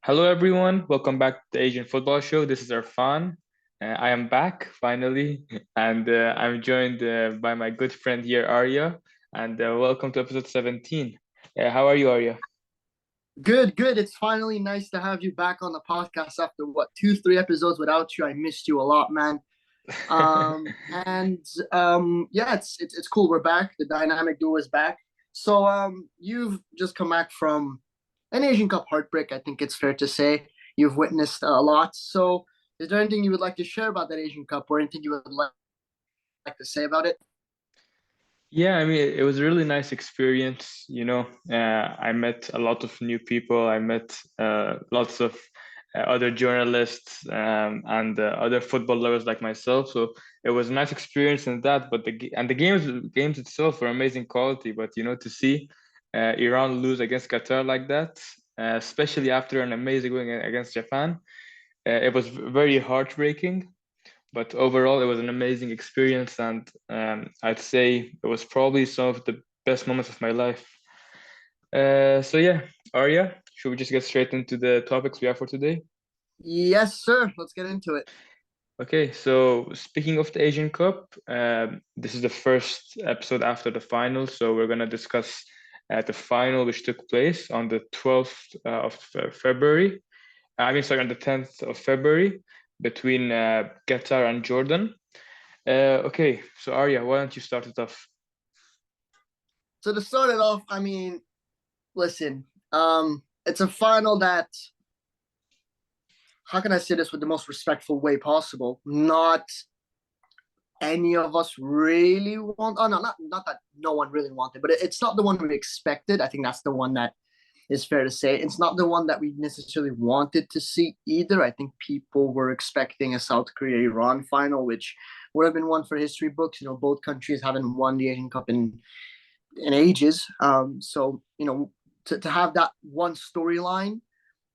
Hello, everyone. Welcome back to the Asian Football Show. This is Arfan. I am back finally, and I'm joined by my good friend here, Arya. And welcome to episode 17. How are you, Arya? Good, good. It's finally nice to have you back on the podcast after what, two, three episodes without you. I missed you a lot, man. And yeah, it's cool. We're back. The dynamic duo is back. So you've just come back from an Asian Cup heartbreak. I think it's fair to say you've witnessed a lot. So is there anything you would like to share about that Asian Cup, or anything you would like to say about it? Yeah, I mean, it was a really nice experience. I met a lot of new people. I met lots of other journalists and other football lovers like myself. So it was a nice experience in that. But the games itself were amazing quality. But to see Iran lose against Qatar like that, especially after an amazing win against Japan, it was very heartbreaking. But overall, it was an amazing experience, and I'd say it was probably some of the best moments of my life. So yeah, Arya, should we just get straight into the topics we have for today? Yes, sir. Let's get into it. Okay, so speaking of the Asian Cup, this is the first episode after the final, so we're gonna discuss the final which took place on the 12th of February. I mean, sorry, on the 10th of February between Qatar and Jordan. Okay, so Arya, why don't you start it off? So to start it off, I mean, listen, it's a final that, how can I say this with the most respectful way possible? Not any of us really want. Oh no, not that no one really wanted, but it's not the one we expected. I think that's the one that is fair to say. It's not the one that we necessarily wanted to see either. I think people were expecting a South Korea Iran final, which would have been one for history books. Both countries haven't won the Asian Cup in ages. So to have that one storyline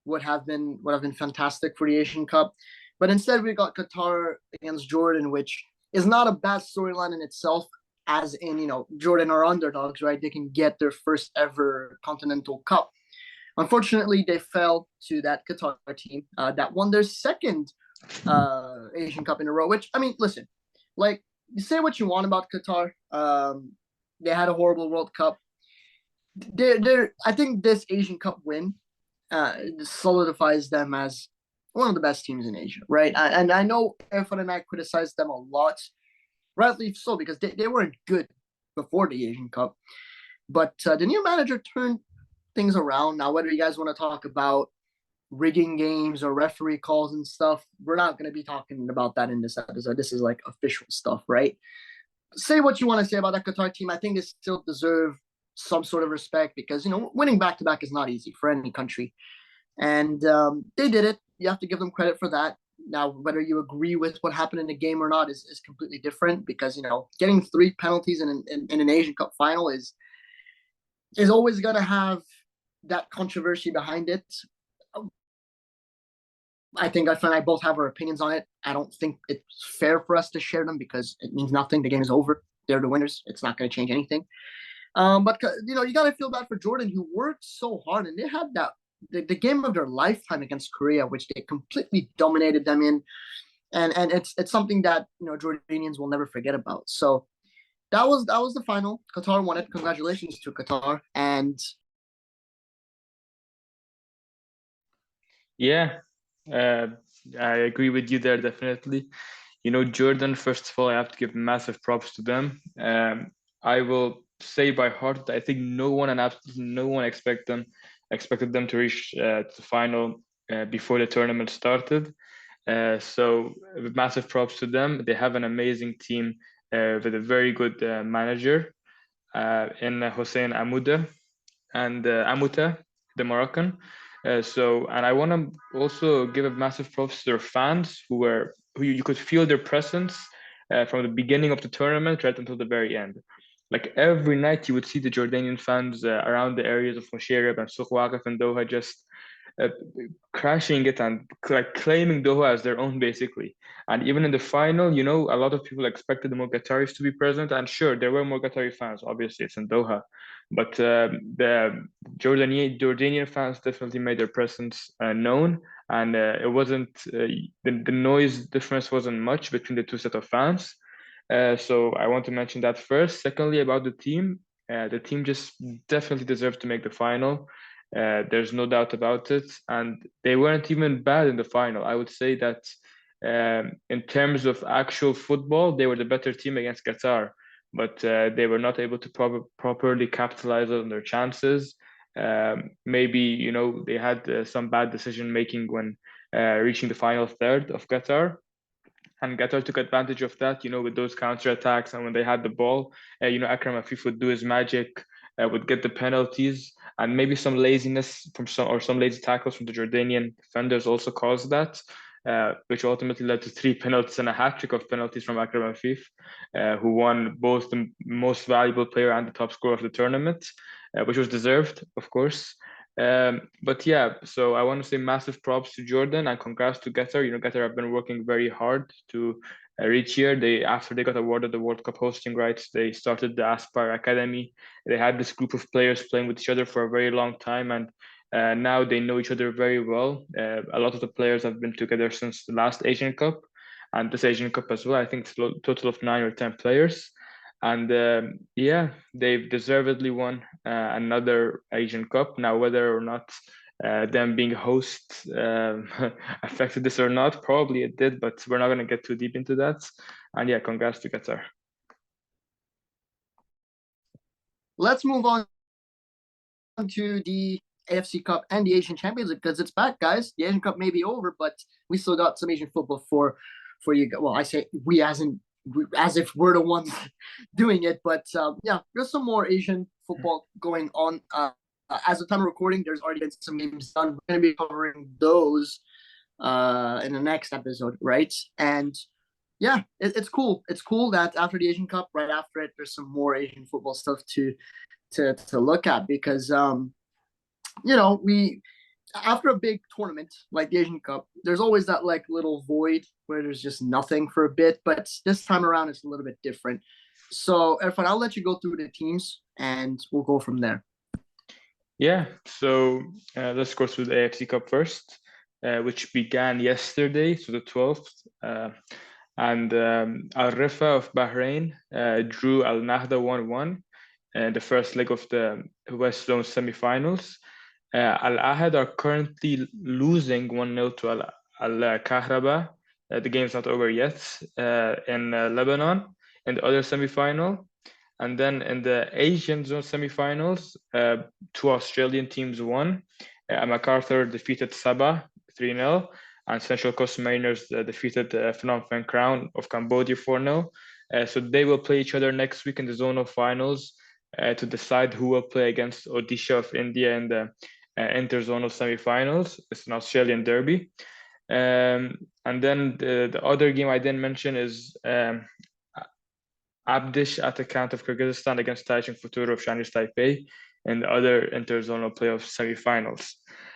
would have been fantastic for the Asian Cup. But instead, we got Qatar against Jordan, which is not a bad storyline in itself. As in, Jordan are underdogs, right? They can get their first ever Continental Cup. Unfortunately, they fell to that Qatar team that won their second Asian Cup in a row. Which, I mean, listen, like, you say what you want about Qatar. They had a horrible World Cup. I think this Asian Cup win solidifies them as one of the best teams in Asia, right? And I know Erfan and I criticized them a lot, rightly so, because they weren't good before the Asian Cup. But the new manager turned things around. Now, whether you guys want to talk about rigging games or referee calls and stuff, we're not going to be talking about that in this episode. This is like official stuff, right? Say what you want to say about that Qatar team. I think they still deserve some sort of respect because winning back to back is not easy for any country, and they did it. You have to give them credit for that. Now, whether you agree with what happened in the game or not is completely different because getting three penalties in an Asian Cup final is always going to have that controversy behind it. I think Arfa and I both have our opinions on it. I don't think it's fair for us to share them because it means nothing. The game is over. They're the winners. It's not going to change anything. But you got to feel bad for Jordan, who worked so hard, and they had the game of their lifetime against Korea, which they completely dominated them in, and it's something that Jordanians will never forget about. So that was the final. Qatar won it. Congratulations to Qatar. And Yeah, uh, I agree with you there, definitely. Jordan, first of all, I have to give massive props to them. I will say by heart that I think no one and absolutely no one expected them to reach the final before the tournament started. So massive props to them. They have an amazing team with a very good manager in Hossein Amouda and Amouta, the Moroccan. And I want to also give a massive props to their fans who you could feel their presence from the beginning of the tournament right until the very end. Like every night, you would see the Jordanian fans around the areas of Musharraf and Souq Waqif and Doha just crashing it and like claiming Doha as their own basically. And even in the final, you know, a lot of people expected the more Qataris to be present, and sure, there were more Qatari fans. Obviously, it's in Doha, but the Jordanian fans definitely made their presence known, and it wasn't the noise difference wasn't much between the two set of fans. So I want to mention that first. Secondly, about the team just definitely deserved to make the final. There's no doubt about it, and they weren't even bad in the final. I would say that in terms of actual football, they were the better team against Qatar, but they were not able to properly capitalize on their chances. Maybe you know they had some bad decision making when reaching the final third of Qatar, and Qatar took advantage of that, you know, with those counter attacks. And when they had the ball, you know, Akram Afif would do his magic, would get the penalties, and maybe some laziness from some lazy tackles from the Jordanian defenders also caused that, which ultimately led to 3 penalties and a hat trick of penalties from Akram Afif, who won both the most valuable player and the top scorer of the tournament, which was deserved, of course. But yeah, so I want to say massive props to Jordan and congrats to Qatar. You know, Qatar have been working very hard to reach here. After they got awarded the World Cup hosting rights, they started the Aspire Academy. They had this group of players playing with each other for a very long time, and now they know each other very well. A lot of the players have been together since the last Asian Cup, and this Asian Cup as well. I think it's a total of 9 or 10 players. And yeah, they've deservedly won another Asian Cup. Now, whether or not them being hosts affected this or not, probably it did, but we're not going to get too deep into that. And yeah, congrats to Qatar. Let's move on to the AFC Cup and the Asian Champions League because it's back, guys. The Asian Cup may be over, but we still got some Asian football for you. Well, I say we as if we're the ones doing it, but yeah, there's some more Asian football going on. As of time of recording, there's already been some games done. We're going to be covering those in the next episode, right? And yeah, it's cool. It's cool that after the Asian Cup, right after it, there's some more Asian football stuff to look at because you know, we after a big tournament like the Asian Cup, there's always that like little void where there's just nothing for a bit. But this time around, it's a little bit different. So, Erfan, I'll let you go through the teams, and we'll go from there. Yeah, so let's go through the AFC Cup first, which began yesterday, so the 12th. And Al Rifa of Bahrain drew Al Nahda 1-1, the first leg of the West Zone semifinals. Al Ahad are currently losing 1-0 to Al Kahraba. The game's not over yet in Lebanon in the other semifinal. And then in the Asian zone semifinals, 2 Australian teams won. MacArthur defeated Sabah 3-0, and Central Coast Mariners defeated Phnom Penh Crown of Cambodia 4-0. So they will play each other next week in the zonal finals to decide who will play against Odisha of India in the interzonal semifinals. It's an Australian derby. And then the other game I didn't mention is Abdish at account of Kyrgyzstan against Taichung Futuro of Chinese Taipei in the other interzonal playoff semifinals.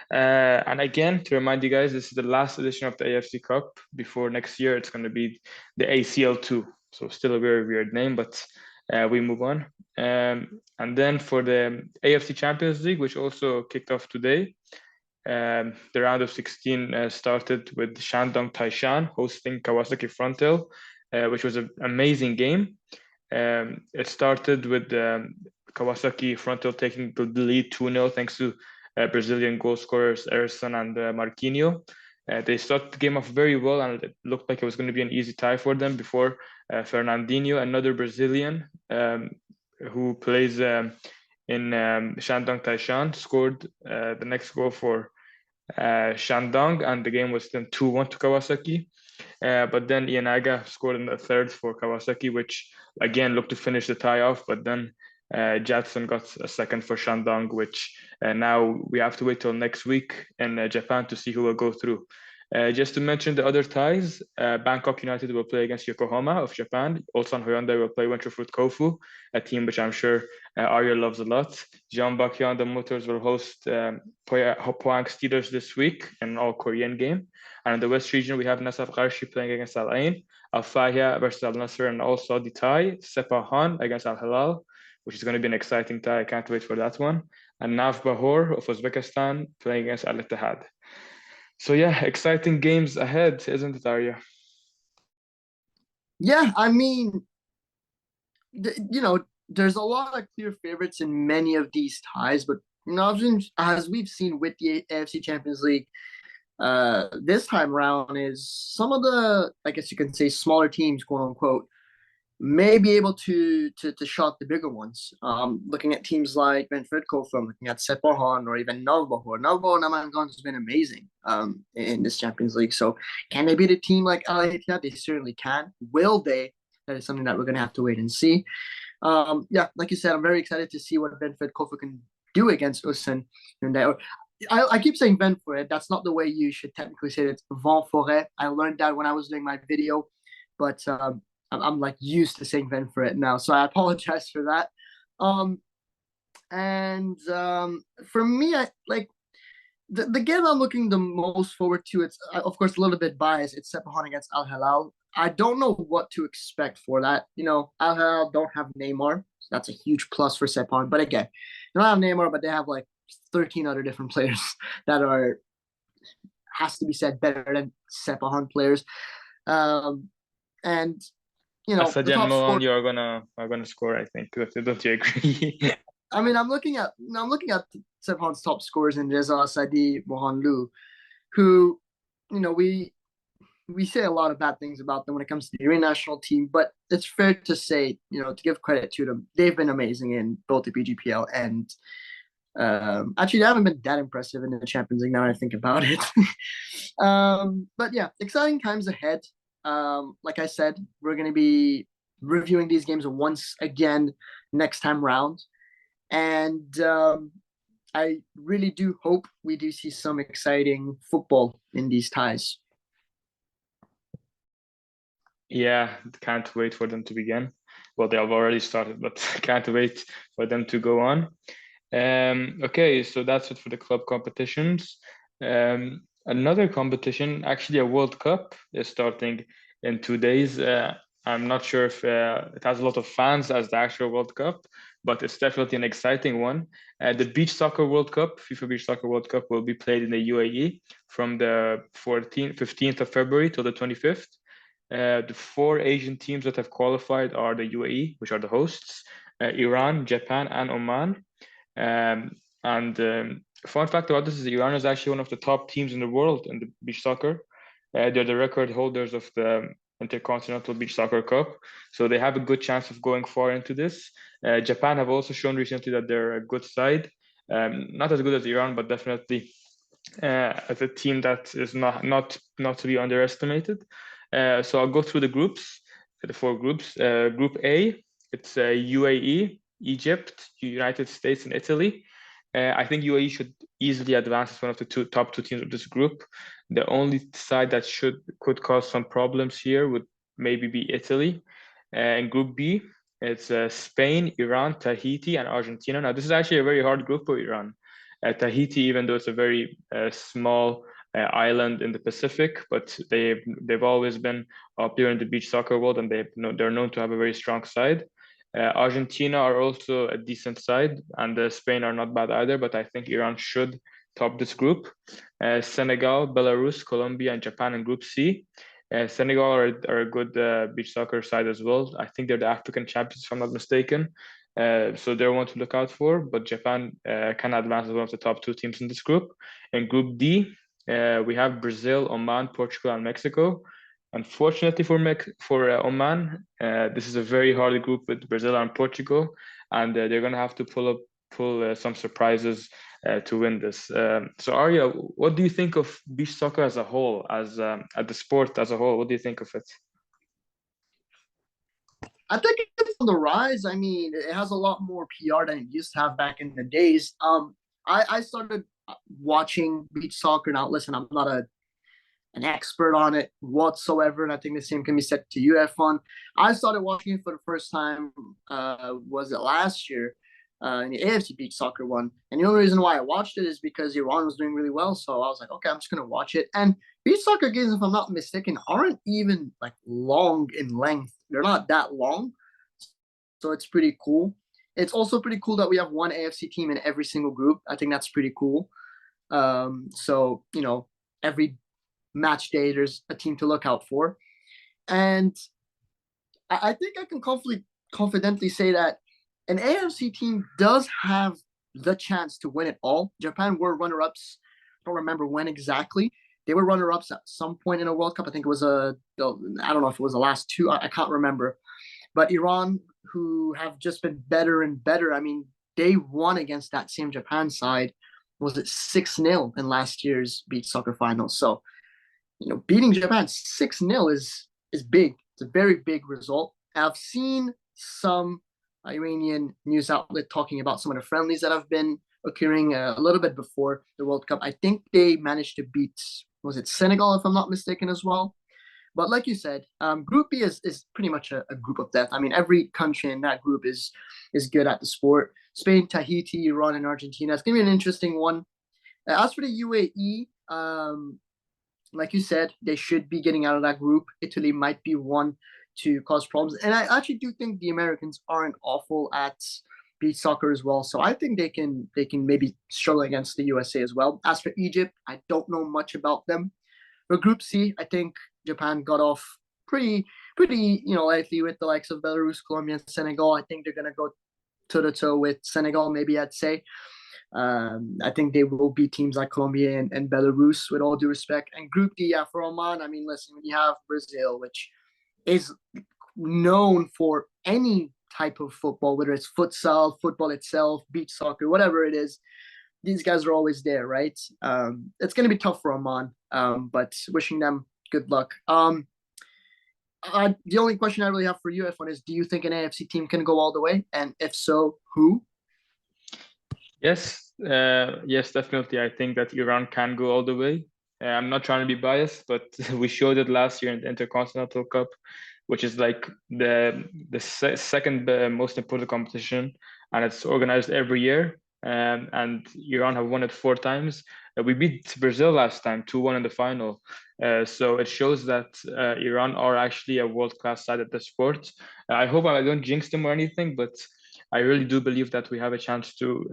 And again, to remind you guys, this is the last edition of the AFC Cup. Before next year, it's going to be the ACL2. So still a very weird name, but we move on. And then for the AFC Champions League, which also kicked off today, the round of 16 started with Shandong Taishan hosting Kawasaki Frontale, which was an amazing game. It started with Kawasaki Frontale taking the lead 2-0 thanks to Brazilian goal scorers Erson and Marquinhos. They started the game off very well, and it looked like it was going to be an easy tie for them before Fernandinho, another Brazilian who plays in Shandong Taishan, scored the next goal for Shandong, and the game was then 2-1 to Kawasaki. But then Ienaga scored in the third for Kawasaki, which again looked to finish the tie off. But then Jadson got a second for Shandong, which now we have to wait till next week in Japan to see who will go through. Just to mention the other ties, Bangkok United will play against Yokohama of Japan. Ulsan Hyundai will play Winterfruit Kofu, a team which I'm sure Arya loves a lot. Jeonbuk Hyundai Motors will host Pohang Steelers this week in an all-Korean game. And in the West region, we have Nasaf Qarshi playing against Al Ain, Al Fahia versus Al Nasser, and also the tie, Sepahan against Al Hilal, which is going to be an exciting tie. I can't wait for that one. And Nav Bahor of Uzbekistan playing against Al Ittihad. So yeah, exciting games ahead, isn't it, Arya? Yeah, I mean, there's a lot of clear favorites in many of these ties, but as we've seen with the AFC Champions League, this time around is some of the, I guess you can say, smaller teams, quote unquote, may be able to shock the bigger ones. Looking at teams like Benfica, from looking at Sepahan or even Navbahor. Navbahor Namangan has been amazing in this Champions League. So can they beat a team like Al Ittihad? They certainly can. Will they? That is something that we're going to have to wait and see. Yeah, like you said, I'm very excited to see what Benfica can do against Ulsan Hyundai. I keep saying Benfica. That's not the way you should technically say it. It's Vent I learned that when I was doing my video, but I'm like used to saying Ven for it now, so I apologize for that. For me, I like the game I'm looking the most forward to. It's of course a little bit biased. It's Sepahan against Al Hilal. I don't know what to expect for that. Al Hilal don't have Neymar, so that's a huge plus for Sepahan. But again, they don't have Neymar, but they have like 13 other different players that are, has to be said, better than Sepahan players. And the Asajan top scorer. Mohan, are gonna score, I think. Don't you agree? I mean, I'm looking at Sepahan's top scorers in Reza Sadi, Mohan Lu, who, we say a lot of bad things about them when it comes to the Iranian national team, but it's fair to say, to give credit to them, they've been amazing in both the BGPL and actually they haven't been that impressive in the Champions League now that I think about it. But yeah, exciting times ahead. Like I said, we're going to be reviewing these games once again next time round. And I really do hope we do see some exciting football in these ties. Yeah, can't wait for them to begin. Well, they have already started, but can't wait for them to go on. Okay, so that's it for the club competitions. Another competition, actually a World Cup, is starting in 2 days. I'm not sure if it has a lot of fans as the actual World Cup, but it's definitely an exciting one. The Beach Soccer World Cup, FIFA Beach Soccer World Cup, will be played in the UAE from the 15th of February till the 25th. The 4 Asian teams that have qualified are the UAE, which are the hosts, Iran, Japan, and Oman. Fun fact about this is Iran is actually one of the top teams in the world in the beach soccer. They're the record holders of the Intercontinental Beach Soccer Cup, so they have a good chance of going far into this. Japan have also shown recently that they're a good side, not as good as Iran, but definitely as a team that is not to be underestimated. So I'll go through the groups, the 4 groups. Group A, it's UAE, Egypt, United States, and Italy. I think UAE should easily advance as one of the top 2 teams of this group. The only side that could cause some problems here would maybe be Italy. In Group B, it's Spain, Iran, Tahiti, and Argentina. Now, this is actually a very hard group for Iran. Tahiti, even though it's a very small island in the Pacific, but they've always been up there in the beach soccer world, and they're known to have a very strong side. Argentina are also a decent side, and Spain are not bad either, but I think Iran should top this group. Senegal, Belarus, Colombia, and Japan in Group C. Senegal are a good beach soccer side as well. I think they're the African champions, if I'm not mistaken. So they're one to look out for, but Japan can advance as one of the top 2 teams in this group. In Group D, we have Brazil, Oman, Portugal, and Mexico. Unfortunately for Oman, this is a very hard group with Brazil and Portugal, and they're going to have to pull some surprises to win this. So Arya, what do you think of beach soccer as a whole, as the sport as a whole? What do you think of it? I think it's on the rise. I mean, it has a lot more PR than it used to have back in the days. I started watching beach soccer. Now, listen, I'm not a an expert on it whatsoever, and I think the same can be said to you, Erfan. I started watching it for the first time. Was it last year? In the AFC Beach Soccer one, and the only reason why I watched it is because Iran was doing really well. So I was like, okay, I'm just gonna watch it. And beach soccer games, if I'm not mistaken, aren't even like long in length. They're not that long, so it's pretty cool. It's also pretty cool that we have one AFC team in every single group. I think that's pretty cool. So every match day there's a team to look out for, and I think I can confidently say that an AFC team does have the chance to win it all. Japan were runner-ups. I don't remember when exactly. They were runner-ups at some point in a World Cup. I think it was I don't know if it was the last two. I can't remember. But Iran, who have just been better and better. I mean, they won against that same Japan side. Was it 6-0 in last year's beach soccer final? So, beating Japan 6-0 is big. It's a very big result. I've seen some Iranian news outlet talking about some of the friendlies that have been occurring a little bit before the World Cup. I think they managed to beat, was it Senegal, if I'm not mistaken, as well. But like you said, Group B is pretty much a group of death. I mean, every country in that group is good at the sport. Spain, Tahiti, Iran, and Argentina. It's going to be an interesting one. As for the UAE, like you said, they should be getting out of that group. Italy might be one to cause problems. And I actually do think the Americans aren't awful at beach soccer as well. So I think they can maybe struggle against the USA as well. As for Egypt, I don't know much about them. For Group C, I think Japan got off pretty lightly with the likes of Belarus, Colombia, and Senegal. I think they're gonna go toe to toe with Senegal. Maybe I'd say. I think they will beat teams like Colombia and Belarus, with all due respect. And Group D, yeah, for Oman, I mean, listen, when you have Brazil, which is known for any type of football, whether it's futsal, football itself, beach soccer, whatever it is, these guys are always there, right? It's going to be tough for Oman, but wishing them good luck. The only question I really have for you, F1, is do you think an AFC team can go all the way? And if so, who? Yes, definitely. I think that Iran can go all the way. I'm not trying to be biased, but we showed it last year in the Intercontinental Cup, which is like the second most important competition, and it's organized every year. And Iran have won it 4 times. We beat Brazil last time, 2-1 in the final. So it shows that Iran are actually a world-class side at the sport. I hope I don't jinx them or anything, but I really do believe that we have a chance to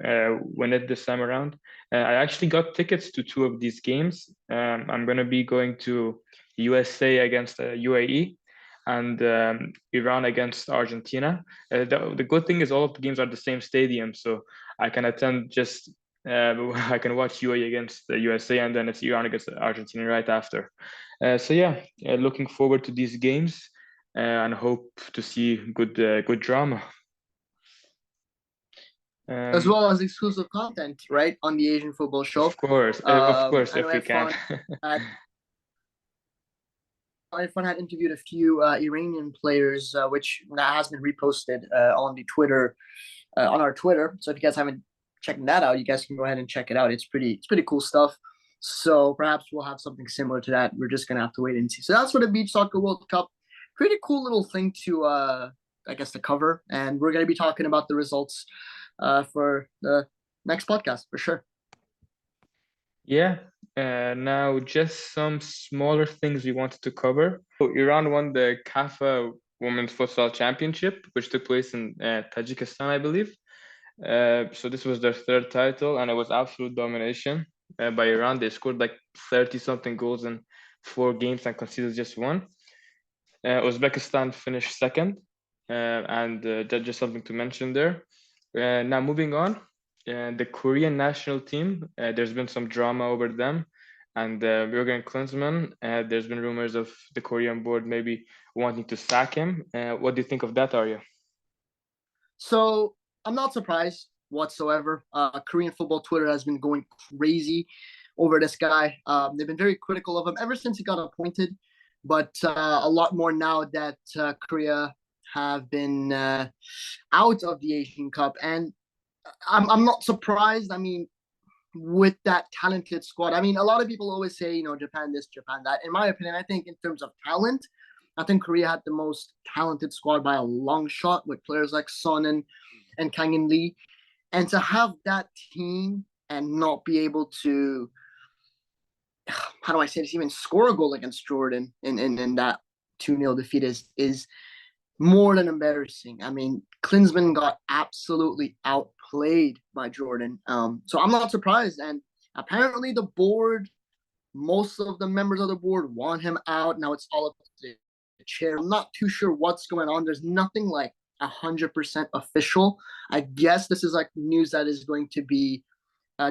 win it this time around. I actually got tickets to 2 of these games. I'm going to be going to USA against UAE and Iran against Argentina. The good thing is all of the games are the same stadium, so I can attend just I can watch UAE against the USA, and then it's Iran against Argentina right after. So yeah, looking forward to these games and hope to see good drama. As well as exclusive content, right, on the Asian Football Show. Of course, I know if we can. Irfan had interviewed a few Iranian players, which that has been reposted on the Twitter, on our Twitter. So if you guys haven't checked that out, you guys can go ahead and check it out. It's pretty cool stuff. So perhaps we'll have something similar to that. We're just gonna have to wait and see. So that's for the Beach Soccer World Cup. Pretty cool little thing to, I guess, to cover, and we're gonna be talking about the results for the next podcast for sure. Yeah. Now, just some smaller things we wanted to cover. So Iran won the CAFA Women's Futsal Championship, which took place in Tajikistan, I believe. So this was their 3rd title, and it was absolute domination by Iran. They scored like 30-something goals in 4 games and conceded just 1. Uzbekistan finished 2nd, and that's just something to mention there. Now, moving on. The Korean national team, there's been some drama over them, and Jurgen Klinsmann, there's been rumors of the Korean board maybe wanting to sack him. What do you think of that, Arya? So I'm not surprised whatsoever. Korean football Twitter has been going crazy over this guy. They've been very critical of him ever since he got appointed, but a lot more now that Korea have been out of the Asian Cup. And I'm not surprised. I mean, with that talented squad. I mean, a lot of people always say, Japan this, Japan that. In my opinion, I think in terms of talent, I think Korea had the most talented squad by a long shot with players like Son and Kang In Lee. And to have that team and not be able to, how do I say this, even score a goal against Jordan in that 2-0 defeat is more than embarrassing. I mean, Klinsmann got absolutely outplayed by Jordan. So I'm not surprised. And apparently the board, most of the members of the board want him out. Now it's all up to the chair. I'm not too sure what's going on. There's nothing like 100% official. I guess this is like news that is going to be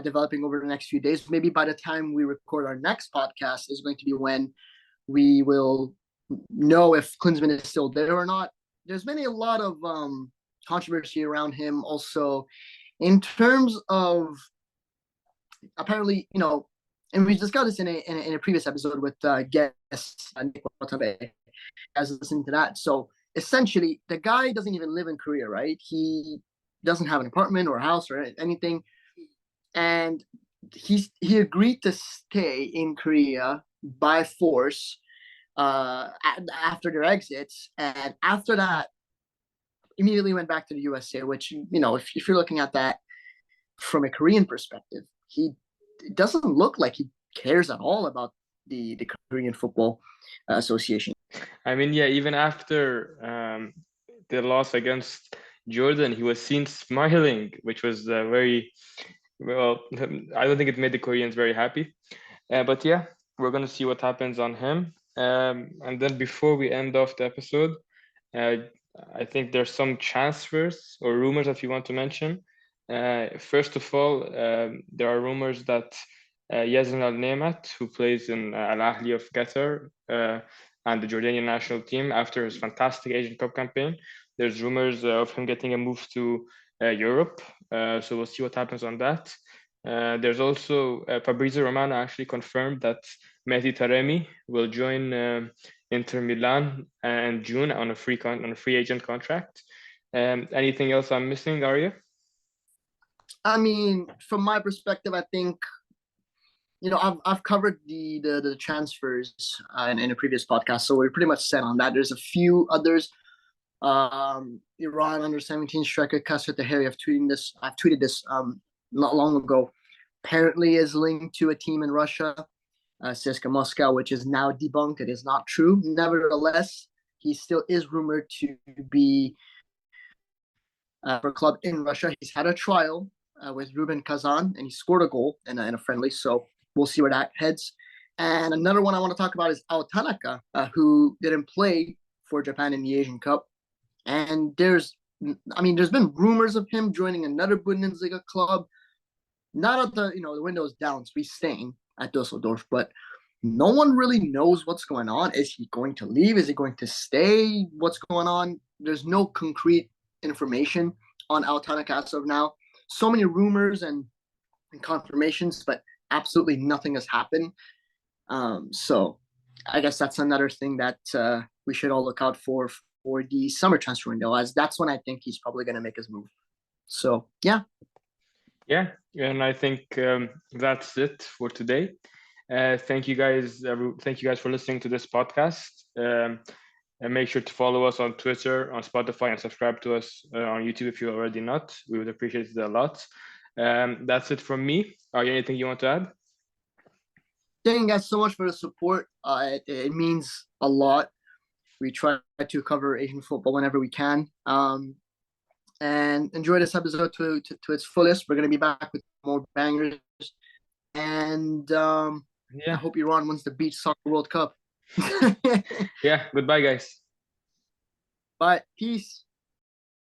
developing over the next few days. Maybe by the time we record our next podcast is going to be when we will know if Klinsmann is still there or not. There's been a lot of controversy around him also in terms of apparently, and we discussed this in a previous episode with guest Nick Watabe, as listening to that. So essentially, the guy doesn't even live in Korea, right? He doesn't have an apartment or a house or anything, and he agreed to stay in Korea by force after their exits, and after that, immediately went back to the USA. Which if you're looking at that from a Korean perspective, it doesn't look like he cares at all about the Korean Football Association. I mean, yeah, even after the loss against Jordan, he was seen smiling, which was very well. I don't think it made the Koreans very happy. But yeah, we're gonna see what happens on him. And then before we end off the episode, I think there's some transfers or rumors that you want to mention. First of all, there are rumors that Yazan Al Nemat, who plays in Al Ahly of Qatar and the Jordanian national team after his fantastic Asian Cup campaign, there's rumors of him getting a move to Europe. So we'll see what happens on that. There's also Fabrizio Romano actually confirmed that Mehdi Taremi will join Inter Milan in June on a free agent contract. Anything else I'm missing, Arya? I mean, from my perspective, I think I've covered the transfers in a previous podcast, so we're pretty much set on that. There's a few others. Iran under 17 striker Kasrat Taheri, I've tweeted this not long ago. Apparently is linked to a team in Russia, CSKA Moscow, which is now debunked. It is not true. Nevertheless, he still is rumored to be for a club in Russia. He's had a trial with Ruben Kazan, and he scored a goal in a friendly. So we'll see where that heads. And another one I want to talk about is Ao Tanaka, who didn't play for Japan in the Asian Cup. And there's been rumors of him joining another Bundesliga club. Not at the window's down, so he's staying at Dusseldorf, but no one really knows what's going on. Is he going to leave? Is he going to stay? What's going on? There's no concrete information on Ao Tanaka as of now. So many rumors and confirmations, but absolutely nothing has happened. So I guess that's another thing that we should all look out for the summer transfer window, as that's when I think he's probably going to make his move. So yeah. Yeah, and I think that's it for today. Thank you guys. Thank you guys for listening to this podcast. And make sure to follow us on Twitter, on Spotify, and subscribe to us on YouTube if you're already not. We would appreciate it a lot. That's it from me. Are there anything you want to add? Thank you guys so much for the support. It means a lot. We try to cover Asian football whenever we can. And enjoy this episode to its fullest. We're going to be back with more bangers. And I hope Iran wins the Beach Soccer World Cup. Yeah, goodbye, guys. Bye. Peace.